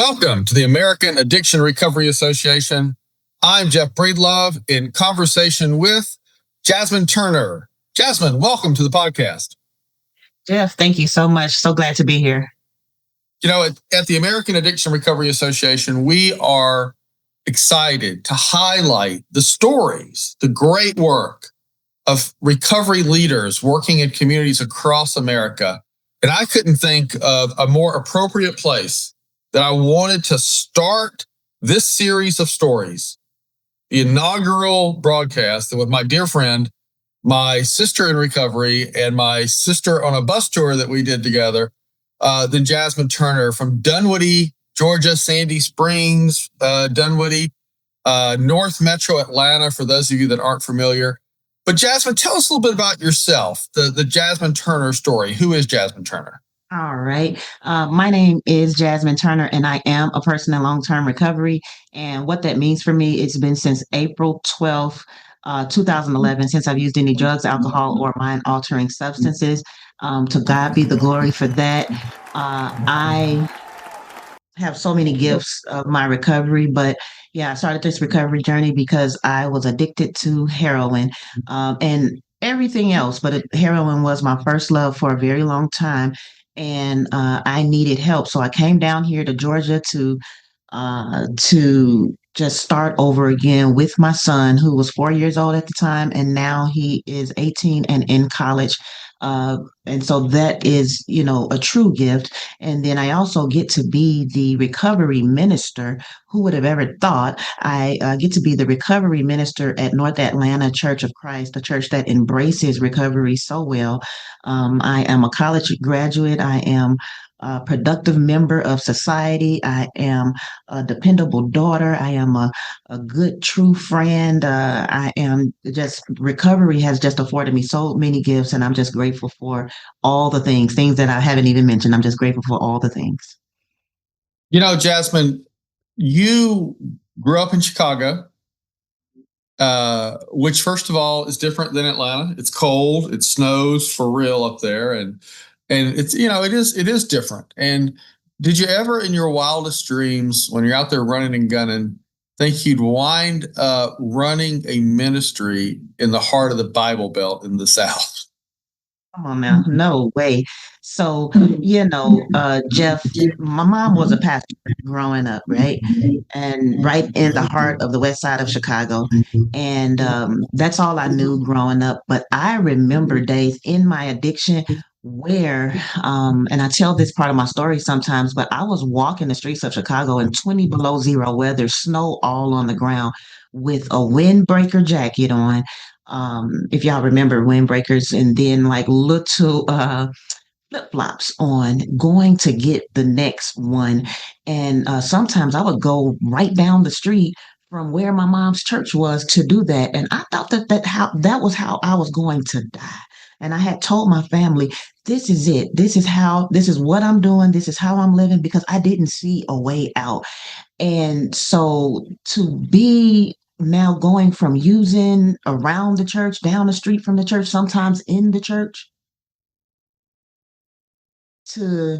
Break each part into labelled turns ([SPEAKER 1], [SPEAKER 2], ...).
[SPEAKER 1] Welcome to the American Addiction Recovery Association. I'm Jeff Breedlove in conversation with Jasmine Turner. Jasmine, welcome to the podcast.
[SPEAKER 2] Jeff, thank you so much. So glad to be here.
[SPEAKER 1] You know, at the American Addiction Recovery Association, we are excited to highlight the stories, the great work of recovery leaders working in communities across America. And I couldn't think of a more appropriate place that I wanted to start this series of stories, the inaugural broadcast with my dear friend, my sister in recovery, and my sister on a bus tour that we did together, than Jasmine Turner from Dunwoody, Georgia, Sandy Springs, Dunwoody, North Metro Atlanta, for those of you that aren't familiar. But Jasmine, tell us a little bit about yourself, the Jasmine Turner story. Who is Jasmine Turner?
[SPEAKER 2] All right. My name is Jasmine Turner, and I am a person in long-term recovery. And what that means for me, it's been since April 12th, 2011, since I've used any drugs, alcohol, or mind-altering substances. To God be the glory for that. I have so many gifts of my recovery, but yeah, I started this recovery journey because I was addicted to heroin and everything else, but heroin was my first love for a very long time, and I needed help. So I came down here to Georgia to just start over again with my son, who was 4 years old at the time, and now he is 18 and in college. And so that is, a true gift. And then I also get to be the recovery minister. Who would have ever thought? I get to be the recovery minister at North Atlanta Church of Christ, the church that embraces recovery so well. I am a college graduate. I am a productive member of society. I am a dependable daughter. I am a good, true friend. I am just, recovery has just afforded me so many gifts, and I'm just grateful for all the things that I haven't even mentioned. I'm just grateful for all the things.
[SPEAKER 1] You know, Jasmine, you grew up in Chicago, which, first of all, is different than Atlanta. It's cold, it snows for real up there, and it's it is different. And did you ever, in your wildest dreams, when you're out there running and gunning, think you'd wind up running a ministry in the heart of the Bible Belt in the South?
[SPEAKER 2] Come on now, no way. So, Jeff, my mom was a pastor growing up, right? And right in the heart of the west side of Chicago. And that's all I knew growing up. But I remember days in my addiction where, and I tell this part of my story sometimes, but I was walking the streets of Chicago in 20 below zero weather, snow all on the ground, with a windbreaker jacket on. If y'all remember windbreakers, and then like little flip flops on, going to get the next one. And sometimes I would go right down the street from where my mom's church was to do that. And I thought that was how I was going to die. And I had told my family, this is it. This is what I'm doing. This is how I'm living, because I didn't see a way out. And so to be now going from using around the church, down the street from the church, sometimes in the church, to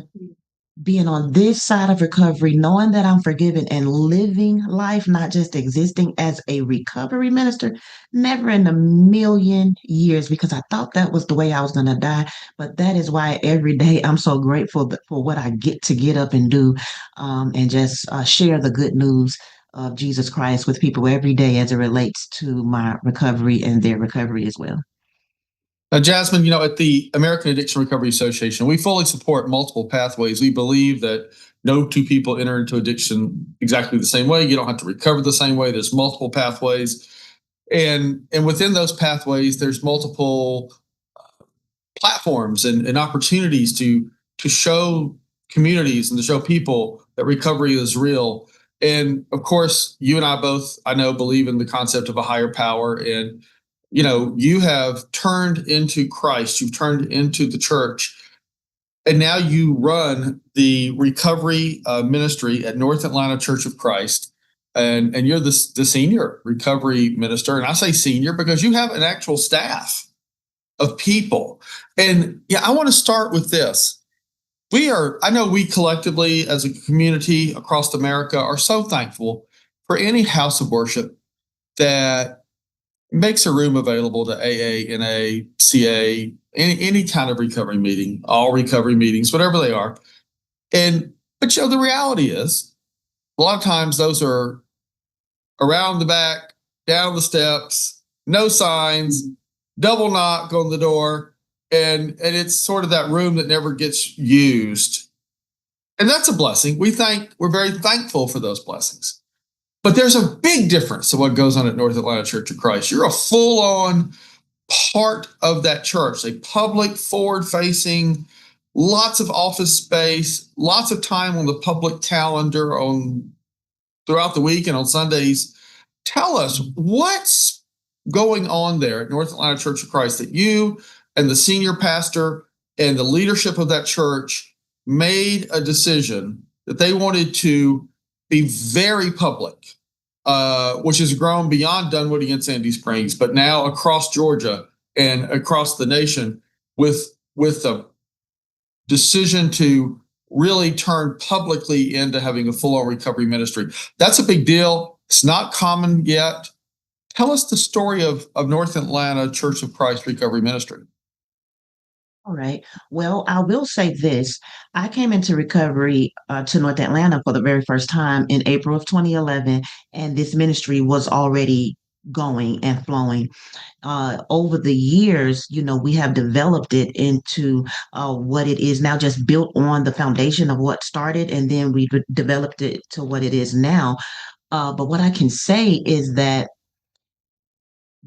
[SPEAKER 2] being on this side of recovery, knowing that I'm forgiven and living life, not just existing as a recovery minister, never in a million years, because I thought that was the way I was going to die. But that is why every day I'm so grateful for what I get to get up and do, and just share the good news of Jesus Christ with people every day as it relates to my recovery and their recovery as well.
[SPEAKER 1] Now, Jasmine, at the American Addiction Recovery Association, we fully support multiple pathways. We believe that no two people enter into addiction exactly the same way. You don't have to recover the same way. There's multiple pathways. And within those pathways, there's multiple platforms and opportunities to show communities and to show people that recovery is real. And of course, you and I both, I know, believe in the concept of a higher power. And you have turned into Christ, you've turned into the church, and now you run the recovery ministry at North Atlanta Church of Christ, and you're the senior recovery minister. And I say senior because you have an actual staff of people. And yeah, I want to start with this. I know we collectively as a community across America are so thankful for any house of worship that makes a room available to AA, NA, CA, any kind of recovery meeting, all recovery meetings, whatever they are. But the reality is a lot of times those are around the back, down the steps, no signs, double knock on the door, and it's sort of that room that never gets used. And that's a blessing. We're very thankful for those blessings. But there's a big difference to what goes on at North Atlanta Church of Christ. You're a full-on part of that church, a public, forward-facing, lots of office space, lots of time on the public calendar throughout the week and on Sundays. Tell us what's going on there at North Atlanta Church of Christ that you and the senior pastor and the leadership of that church made a decision that they wanted to be very public, which has grown beyond Dunwoody and Sandy Springs, but now across Georgia and across the nation with a decision to really turn publicly into having a full-on recovery ministry. That's a big deal. It's not common yet. Tell us the story of North Atlanta Church of Christ Recovery Ministry.
[SPEAKER 2] All right. Well, I will say this. I came into recovery to North Atlanta for the very first time in April of 2011, and this ministry was already going and flowing. Over the years, we have developed it into what it is now, just built on the foundation of what started, and then we developed it to what it is now. But what I can say is that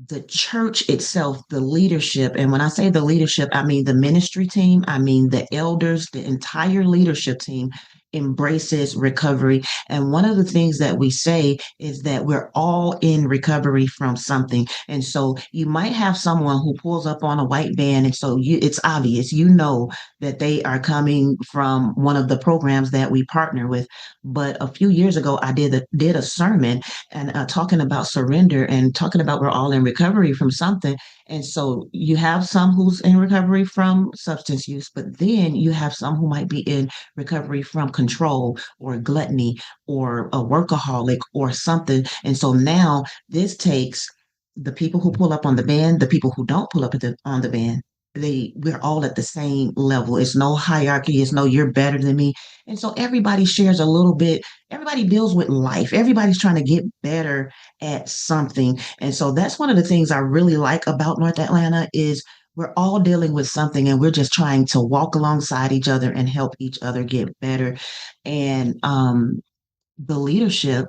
[SPEAKER 2] the church itself, the leadership, and when I say the leadership, I mean the ministry team, I mean the elders, the entire leadership team embraces recovery. And one of the things that we say is that we're all in recovery from something. And so you might have someone who pulls up on a white van, and so it's obvious, that they are coming from one of the programs that we partner with. But a few years ago, I did a sermon and talking about surrender and talking about we're all in recovery from something. And so you have some who's in recovery from substance use, but then you have some who might be in recovery from control or gluttony or a workaholic or something. And so now this takes the people who pull up on the van, the people who don't pull up on the van. We're all at the same level. It's no hierarchy. It's no you're better than me. And so everybody shares a little bit. Everybody deals with life. Everybody's trying to get better at something. And so that's one of the things I really like about North Atlanta is we're all dealing with something and we're just trying to walk alongside each other and help each other get better. And the leadership,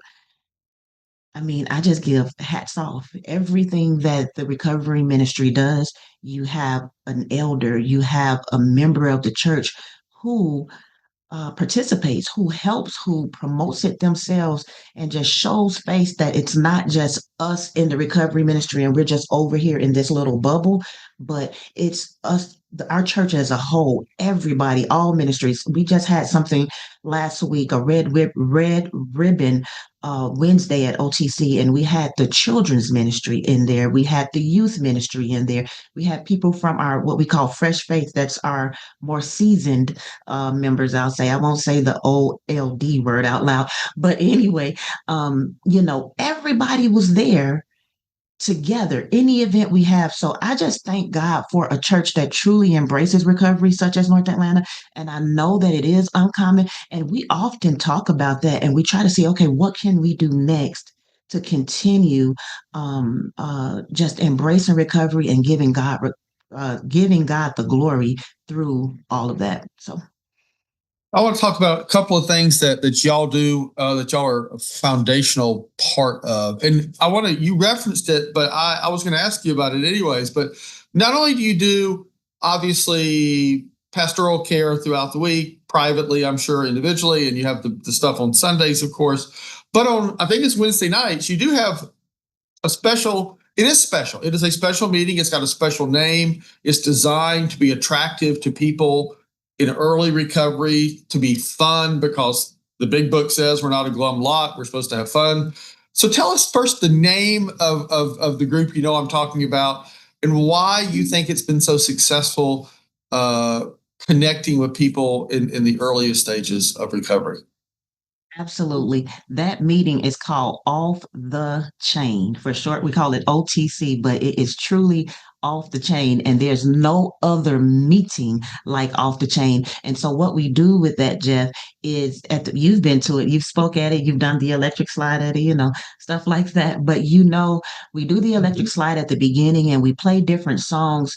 [SPEAKER 2] I mean, I just give hats off. Everything that the recovery ministry does, you have an elder, you have a member of the church who participates, who helps, who promotes it themselves, and just shows face that it's not just us in the recovery ministry and we're just over here in this little bubble, but it's us, our church as a whole, everybody, all ministries. We just had something last week, a red ribbon Wednesday at OTC, and we had the children's ministry in there. We had the youth ministry in there. We had people from our what we call fresh faith. That's our more seasoned members. I'll say I won't say the OLD word out loud, but anyway, everybody was there together, any event we have. So I just thank God for a church that truly embraces recovery, such as North Atlanta. And I know that it is uncommon. And we often talk about that and we try to see, okay, what can we do next to continue just embracing recovery and giving God the glory through all of that. So
[SPEAKER 1] I want to talk about a couple of things that y'all do that y'all are a foundational part of. And you referenced it, but I was going to ask you about it anyways. But not only do you do, obviously, pastoral care throughout the week, privately, I'm sure, individually, and you have the stuff on Sundays, of course. But I think it's Wednesday nights, you do have it is special. It is a special meeting. It's got a special name. It's designed to be attractive to people in early recovery, to be fun, because the big book says we're not a glum lot. We're supposed to have fun. So tell us first the name of the group I'm talking about and why you think it's been so successful connecting with people in the earliest stages of recovery.
[SPEAKER 2] Absolutely. That meeting is called Off the Chain. For short, we call it OTC, but it is truly off the chain. And there's no other meeting like off the chain. And so what we do with that, Jeff, is you've been to it, you've spoke at it, you've done the electric slide at it, stuff like that. But we do the electric slide at the beginning and we play different songs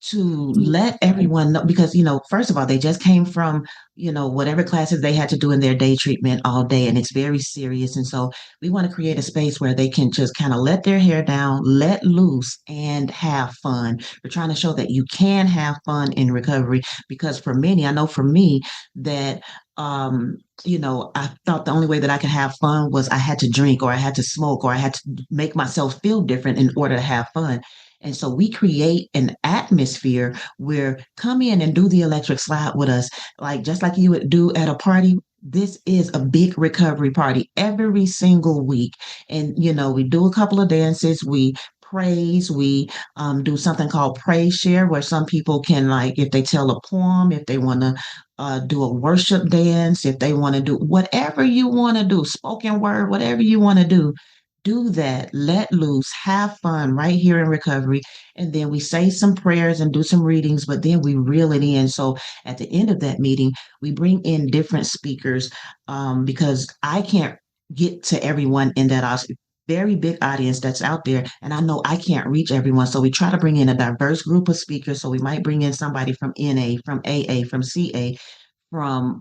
[SPEAKER 2] to let everyone know because first of all they just came from whatever classes they had to do in their day treatment all day, and it's very serious. And so we want to create a space where they can just kind of let their hair down, let loose, and have fun. We're trying to show that you can have fun in recovery because for many, I know for me, that I thought the only way that I could have fun was I had to drink or I had to smoke or I had to make myself feel different in order to have fun. And so we create an atmosphere where come in and do the electric slide with us, like just like you would do at a party. This is a big recovery party every single week. And, we do a couple of dances, we praise, we do something called praise share, where some people can, like, if they tell a poem, if they want to do a worship dance, if they want to do whatever you want to do, spoken word, whatever you want to do that, let loose, have fun right here in recovery. And then we say some prayers and do some readings, but then we reel it in. So at the end of that meeting, we bring in different speakers because I can't get to everyone in that very big audience that's out there. And I know I can't reach everyone. So we try to bring in a diverse group of speakers. So we might bring in somebody from NA, from AA, from CA, from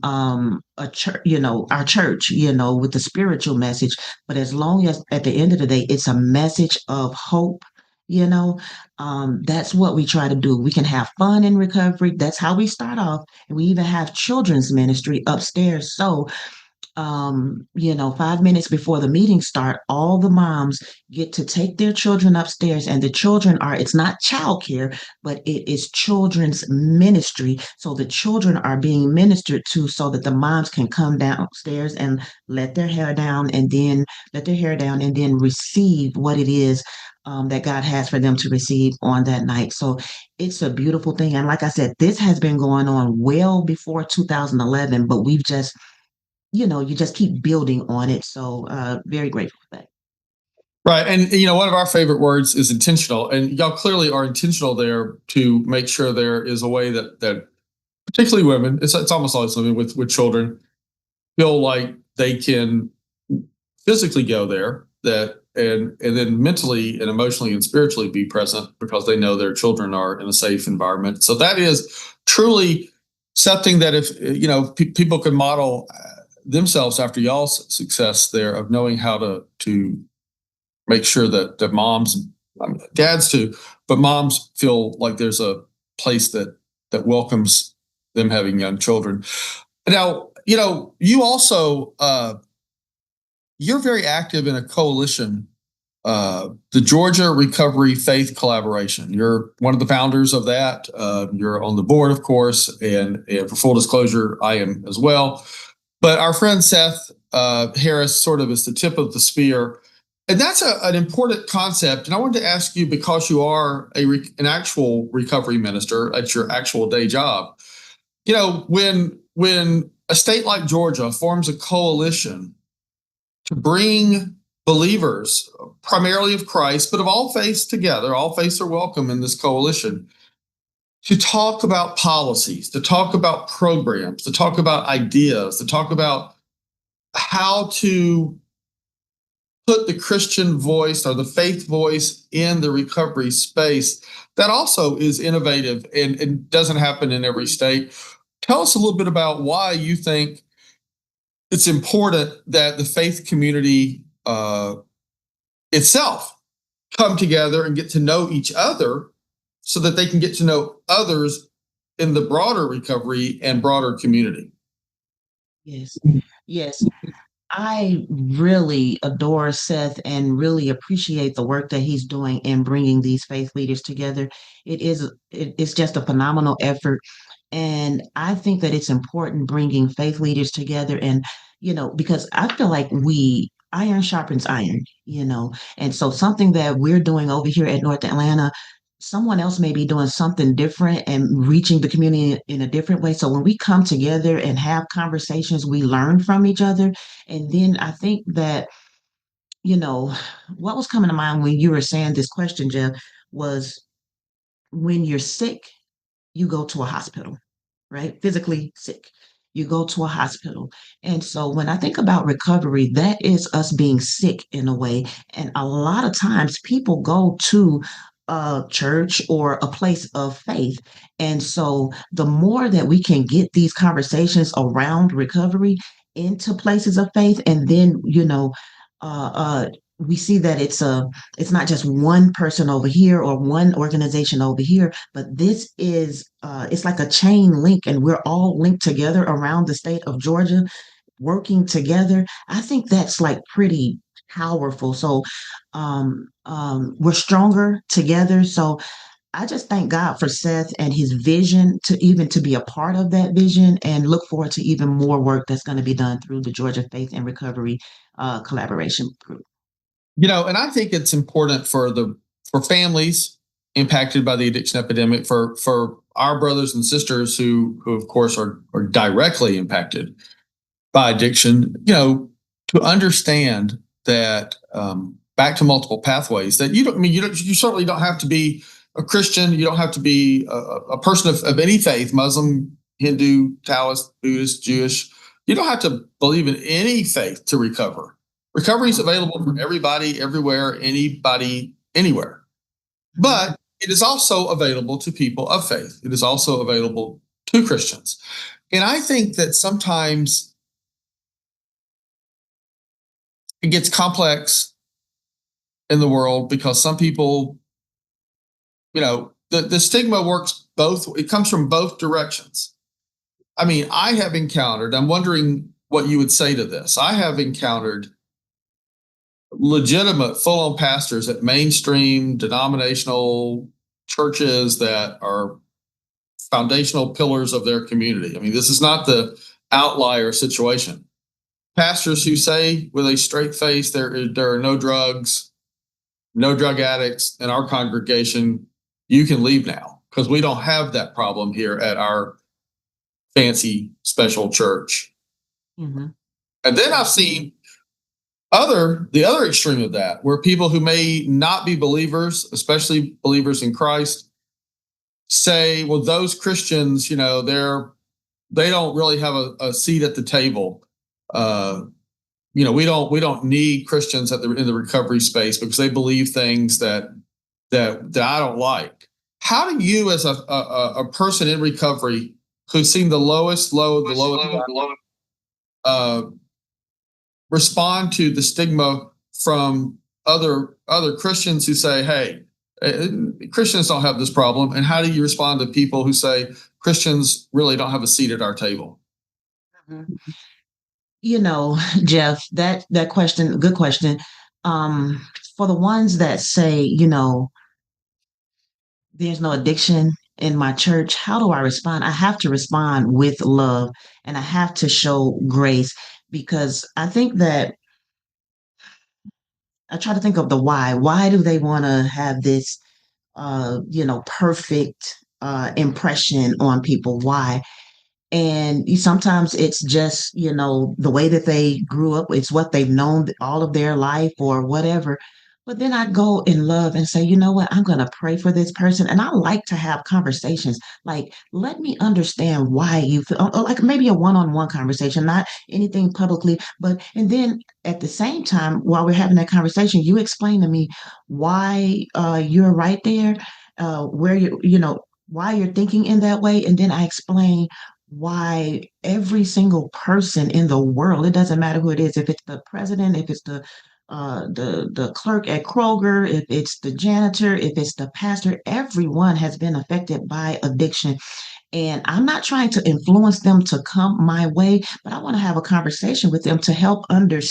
[SPEAKER 2] a church, our church, with the spiritual message. But as long as at the end of the day, it's a message of hope, that's what we try to do. We can have fun in recovery. That's how we start off. And we even have children's ministry upstairs. So 5 minutes before the meeting start, all the moms get to take their children upstairs, and the children it's not childcare, but it is children's ministry. So the children are being ministered to so that the moms can come downstairs and let their hair down and then receive what it is that God has for them to receive on that night. So it's a beautiful thing. And like I said, this has been going on well before 2011, but we've just you just keep building on it. So very grateful for that.
[SPEAKER 1] Right. And, one of our favorite words is intentional. And y'all clearly are intentional there to make sure there is a way that particularly women, it's almost always women with children, feel like they can physically go there and then mentally and emotionally and spiritually be present because they know their children are in a safe environment. So that is truly something that if, people can model themselves after y'all's success there of knowing how to make sure that moms, I mean, dads too, but moms feel like there's a place that welcomes them having young children. Now, you also you're very active in a coalition, the Georgia Recovery Faith Collaboration. You're one of the founders of that. You're on the board, of course, and for full disclosure, I am as well. But our friend Seth Harris sort of is the tip of the spear. And that's an important concept. And I wanted to ask you, because you are an actual recovery minister at your actual day job, when a state like Georgia forms a coalition to bring believers, primarily of Christ, but of all faiths together, all faiths are welcome in this coalition, to talk about policies, to talk about programs, to talk about ideas, to talk about how to put the Christian voice or the faith voice in the recovery space. That also is innovative and doesn't happen in every state. Tell us a little bit about why you think it's important that the faith community itself come together and get to know each other so that they can get to know others in the broader recovery and broader community.
[SPEAKER 2] Yes. Yes. I really adore Seth and really appreciate the work that he's doing in bringing these faith leaders together. It's just a phenomenal effort. And I think that it's important bringing faith leaders together and, because I feel like iron sharpens iron, and so something that we're doing over here at North Atlanta, someone else may be doing something different and reaching the community in a different way. So when we come together and have conversations, we learn from each other. And then I think that, you know, what was coming to mind when you were saying this question, Jeff, was when you're sick, you go to a hospital, right? Physically sick. You go to a hospital. And so when I think about recovery, that is us being sick in a way. And a lot of times people go to a church or a place of faith. And so the more that we can get these conversations around recovery into places of faith, and then, uh, uh, we see that it's not just one person over here or one organization over here, but this is it's like a chain link, and we're all linked together around the state of Georgia, working together. I think that's like pretty powerful. So we're stronger together. So I just thank God for Seth and his vision to be a part of that vision, and look forward to even more work that's going to be done through the Georgia Faith and Recovery collaboration group.
[SPEAKER 1] And I think it's important for families impacted by the addiction epidemic, for our brothers and sisters who of course are directly impacted by addiction, to understand that, back to multiple pathways, that you certainly don't have to be a Christian, you don't have to be a person of any faith, Muslim, Hindu, Taoist, Buddhist, Jewish. You don't have to believe in any faith to recover. Recovery is available for everybody, everywhere, anybody, anywhere. But it is also available to people of faith. It is also available to Christians. And I think that sometimes it gets complex in the world because some people, the stigma works both, it comes from both directions. I mean, I'm wondering what you would say to this. I have encountered legitimate full-on pastors at mainstream denominational churches that are foundational pillars of their community. I mean, this is not the outlier situation. Pastors who say with a straight face there are no drugs, no drug addicts in our congregation, you can leave now because we don't have that problem here at our fancy special church.
[SPEAKER 2] Mm-hmm.
[SPEAKER 1] And then I've seen the other extreme of that, where people who may not be believers, especially believers in Christ, say, well, those Christians, they don't really have a seat at the table. We don't need Christians in the recovery space because they believe things that I don't like. How do you, as a person in recovery who's seen the lowest low, the lowest uh, respond to the stigma from other Christians who say, "Hey, Christians don't have this problem," and how do you respond to people who say Christians really don't have a seat at our table?
[SPEAKER 2] Mhm. Jeff, that question, good question. Um, for the ones that say, there's no addiction in my church, how do I respond? I have to respond with love, and I have to show grace, because I think that I try to think of the why. Why do they want to have this, perfect impression on people? Why? And sometimes it's just, the way that they grew up, it's what they've known all of their life or whatever. But then I go in love and say, you know what, I'm going to pray for this person. And I like to have conversations. Like, let me understand why you feel, like maybe a one-on-one conversation, not anything publicly. And then at the same time, while we're having that conversation, you explain to me why you're right there, where why you're thinking in that way. And then I explain why every single person in the world, it doesn't matter who it is, if it's the president, if it's the clerk at Kroger, if it's the janitor, if it's the pastor, everyone has been affected by addiction. And I'm not trying to influence them to come my way, but I want to have a conversation with them to help understand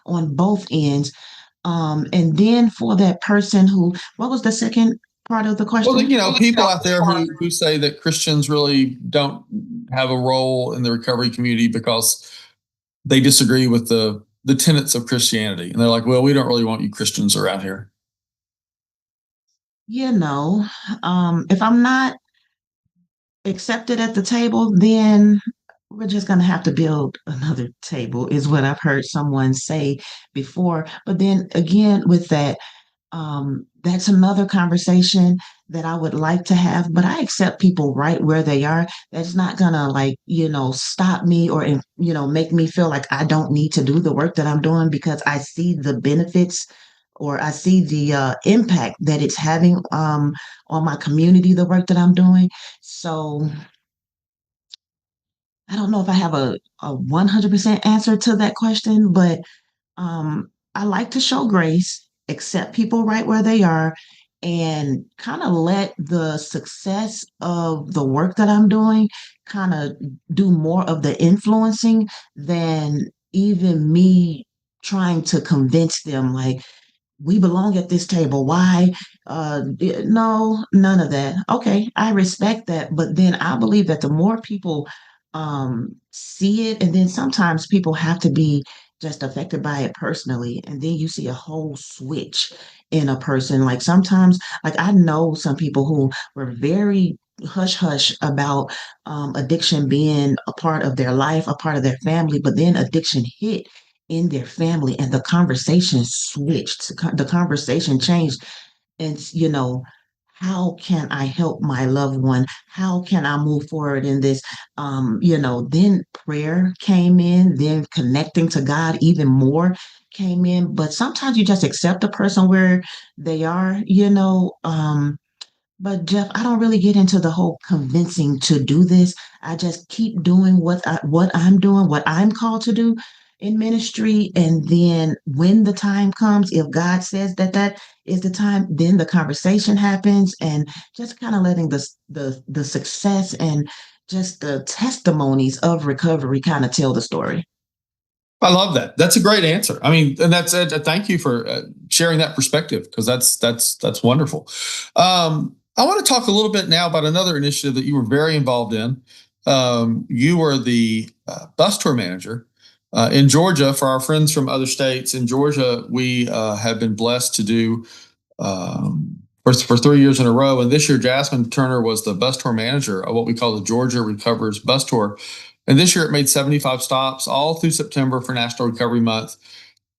[SPEAKER 2] on both ends. And then for that person what was the second part of the
[SPEAKER 1] Well,
[SPEAKER 2] question?
[SPEAKER 1] people out there who say that Christians really don't have a role in the recovery community because they disagree with the tenets of Christianity, and they're like, "Well, we don't really want you Christians around here."
[SPEAKER 2] you know, if I'm not accepted at the table, then we're just going to have to build another table, is what I've heard someone say before. But then again, with that, that's another conversation that I would like to have, but I accept people right where they are. That's not gonna like, stop me or, make me feel like I don't need to do the work that I'm doing because I see the benefits or I see the impact that it's having on my community, the work that I'm doing. So I don't know if I have a 100% answer to that question, but I like to show grace, accept people right where they are, and kind of let the success of the work that I'm doing kind of do more of the influencing than even me trying to convince them like we belong at this table. Why? No, none of that. Okay, I respect that, but then I believe that the more people see it, and then sometimes people have to be just affected by it personally, and then you see a whole switch in a person. Like sometimes, like I know some people who were very hush hush about addiction being a part of their life, a part of their family, but then addiction hit in their family and the conversation switched, the conversation changed. And how can I help my loved one? How can I move forward in this? Then prayer came in, then connecting to God even more came in. But sometimes you just accept a person where they are, but Jeff, I don't really get into the whole convincing to do this. I just keep doing what I'm doing, what I'm called to do in ministry, and then when the time comes, if God says that that is the time, then the conversation happens, and just kind of letting the success and just the testimonies of recovery kind of tell the story.
[SPEAKER 1] I love that. That's a great answer. I mean, and that's thank you for sharing that perspective because that's wonderful. I want to talk a little bit now about another initiative that you were very involved in. You were the bus tour manager in Georgia for our friends from other states. In Georgia, we have been blessed to do for 3 years in a row. And this year, Jasmine Turner was the bus tour manager of what we call the Georgia Recovers Bus Tour. And this year it made 75 stops all through September for National Recovery Month,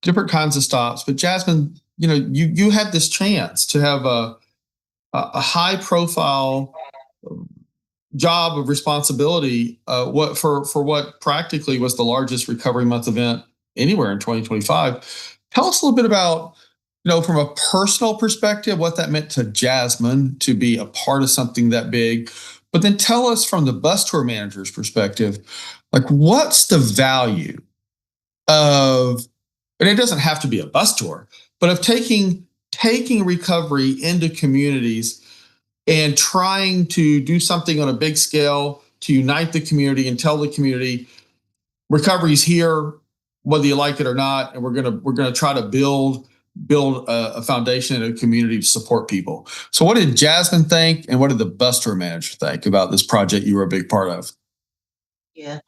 [SPEAKER 1] different kinds of stops. But Jasmine, you had this chance to have a high profile job of responsibility. What for what practically was the largest Recovery Month event anywhere in 2025. Tell us a little bit about, from a personal perspective, what that meant to Jasmine to be a part of something that big. But then tell us from the bus tour manager's perspective, like what's the value of, and it doesn't have to be a bus tour, but of taking recovery into communities and trying to do something on a big scale to unite the community and tell the community recovery's here, whether you like it or not, and we're gonna try to build a foundation and a community to support people. So, what did Jasmine think, and what did the bus tour manager think about this project you were a big part of?
[SPEAKER 2] Yeah.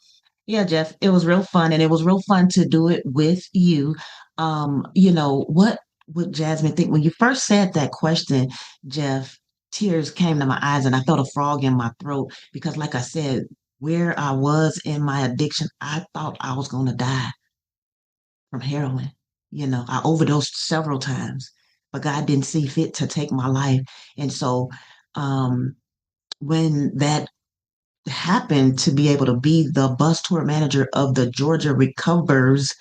[SPEAKER 2] Yeah, Jeff, it was real fun and it was real fun to do it with you. What would Jasmine think when you first said that question, Jeff? Tears came to my eyes and I felt a frog in my throat because, like I said, where I was in my addiction, I thought I was going to die from heroin. I overdosed several times, but God didn't see fit to take my life. And so, um, when that happened to be able to be the bus tour manager of the Georgia Recovers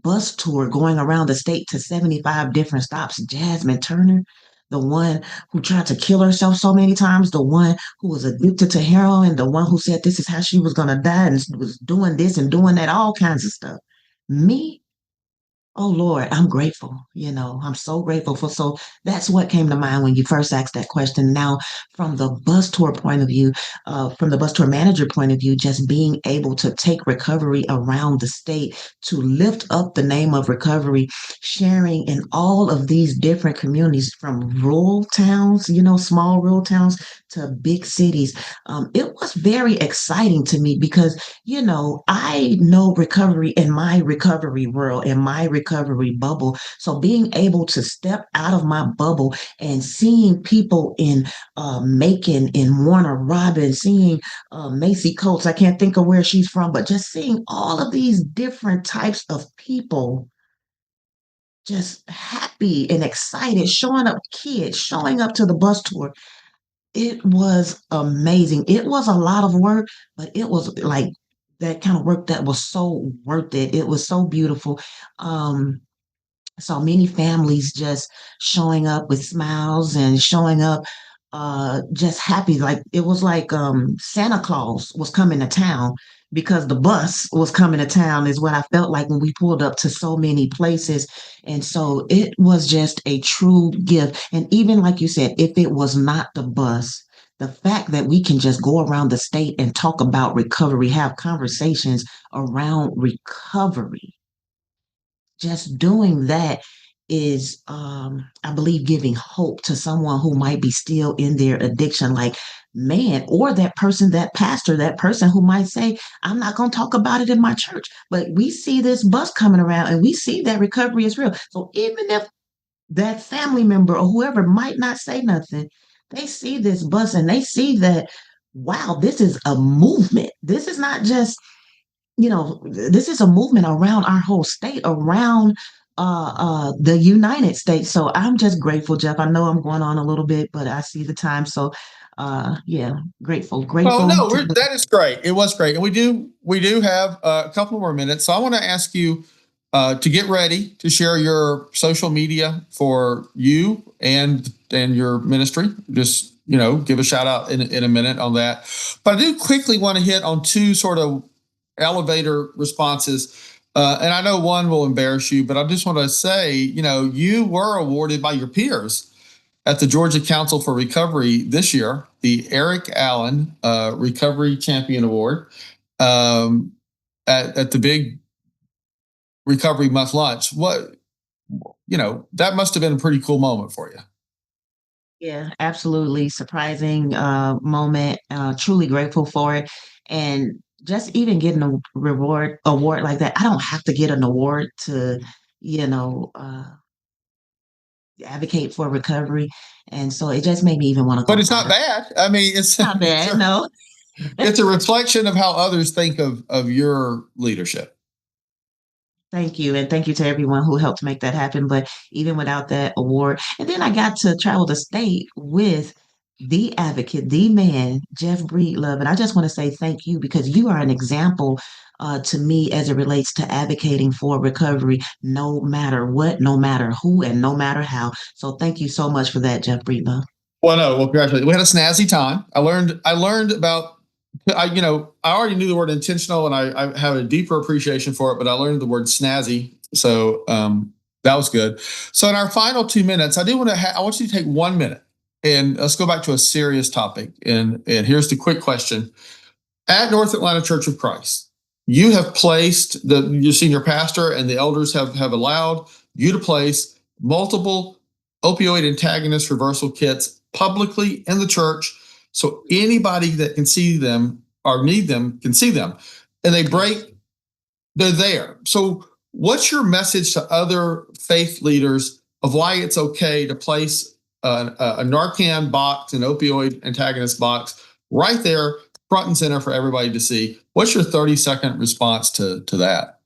[SPEAKER 2] bus tour going around the state to 75 different stops. Jasmine Turner, the one who tried to kill herself so many times, the one who was addicted to heroin, the one who said this is how she was going to die and was doing this and doing that, all kinds of stuff. Me, oh Lord, I'm grateful. I'm so grateful for. So that's what came to mind when you first asked that question. Now, from the bus tour point of view, from the bus tour manager point of view, just being able to take recovery around the state to lift up the name of recovery, sharing in all of these different communities from rural towns, small rural towns to big cities. It was very exciting to me because, I know recovery in my recovery world, in my recovery bubble. So being able to step out of my bubble and seeing people in Macon, in Warner Robin, seeing Macy Coates, I can't think of where she's from, but just seeing all of these different types of people just happy and excited, showing up kids, showing up to the bus tour. It was amazing. It was a lot of work, but it was like that kind of work that was so worth it. It was so beautiful. Um, so many families just showing up with smiles and showing up just happy. Like it was like Santa Claus was coming to town because the bus was coming to town, is what I felt like when we pulled up to so many places. And so it was just a true gift. And even like you said, if it was not the bus, the fact that we can just go around the state and talk about recovery, have conversations around recovery, just doing that is, I believe, giving hope to someone who might be still in their addiction, like, man, or that person, that pastor, that person who might say, I'm not going to talk about it in my church, but we see this bus coming around and we see that recovery is real. So even if that family member or whoever might not say nothing, they see this bus and they see that, wow, this is a movement. This is not just, this is a movement around our whole state, around the United States. So I'm just grateful, Jeff. I know I'm going on a little bit, but I see the time. So yeah, grateful,
[SPEAKER 1] Well,
[SPEAKER 2] grateful
[SPEAKER 1] no,
[SPEAKER 2] to
[SPEAKER 1] that is great. It was great, and we do have a couple more minutes. So I want to ask you to get ready to share your social media for you and your ministry. Just give a shout out in a minute on that. But I do quickly want to hit on two sort of elevator responses. And I know one will embarrass you, but I just want to say, you were awarded by your peers at the Georgia Council for Recovery this year, the Eric Allen Recovery Champion Award, um, at the big Recovery Month lunch. That must have been a pretty cool moment for you.
[SPEAKER 2] Yeah, absolutely surprising moment. Truly grateful for it, and just even getting a reward award like that. I don't have to get an award to, you know, uh, advocate for recovery, and so it just made me even want to
[SPEAKER 1] But
[SPEAKER 2] go
[SPEAKER 1] it's not
[SPEAKER 2] harder.
[SPEAKER 1] bad. I mean, it's
[SPEAKER 2] Not
[SPEAKER 1] it's
[SPEAKER 2] bad,
[SPEAKER 1] a,
[SPEAKER 2] no.
[SPEAKER 1] it's a reflection of how others think of your leadership.
[SPEAKER 2] Thank you. And thank you to everyone who helped make that happen. But even without that award, and then I got to travel the state with the advocate, the man, Jeff Breedlove. And I just want to say thank you because you are an example to me as it relates to advocating for recovery, no matter what, no matter who, and no matter how. So thank you so much for that, Jeff Breedlove.
[SPEAKER 1] Well, no, well, congratulations. We had a snazzy time. I learned about, I already knew the word intentional and I have a deeper appreciation for it, but I learned the word snazzy. So that was good. So in our final 2 minutes, I want you to take 1 minute and let's go back to a serious topic. And here's the quick question. At North Atlanta Church of Christ, you have placed your senior pastor and the elders have allowed you to place multiple opioid antagonist reversal kits publicly in the church so anybody that can see them or need them can see them. And
[SPEAKER 2] Yes.
[SPEAKER 1] they're there. So what's your message to other faith leaders of why it's okay to place a Narcan box, an opioid antagonist box right there front and center for everybody to see? What's your 30-second response to that?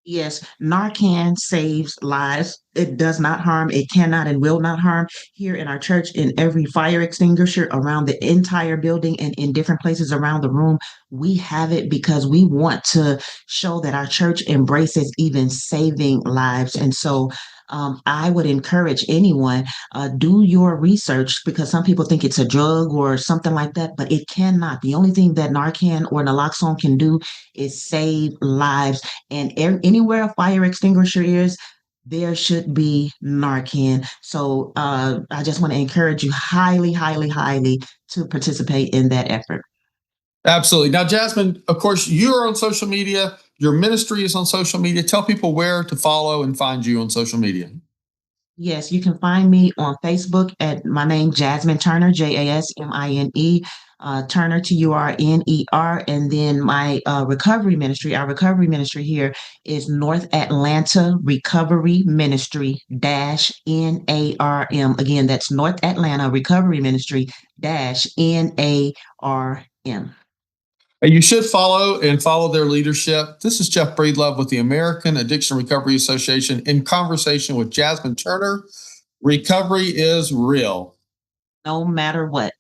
[SPEAKER 2] Yes, Narcan saves lives. It does not harm. It cannot and will not harm. Here in our church, in every fire extinguisher around the entire building and in different places around the room, we have it because we want to show that our church embraces even saving lives. And so I would encourage anyone, do your research because some people think it's a drug or something like that, but it cannot. The only thing that Narcan or naloxone can do is save lives. And anywhere a fire extinguisher is, there should be Narcan. So I just want to encourage you highly, highly, highly to participate in that effort.
[SPEAKER 1] Absolutely. Now, Jasmine, of course, you're on social media. Your ministry is on social media. Tell people where to follow and find you on social media.
[SPEAKER 2] Yes, you can find me on Facebook at my name, Jasmine Turner, Jasmine, Turner, Turner. And then my recovery ministry, our recovery ministry here is North Atlanta Recovery Ministry NARM. Again, that's North Atlanta Recovery Ministry NARM.
[SPEAKER 1] And you should follow their leadership. This is Jeff Breedlove with the American Addiction Recovery Association in conversation with Jasmine Turner. Recovery is real.
[SPEAKER 2] No matter what.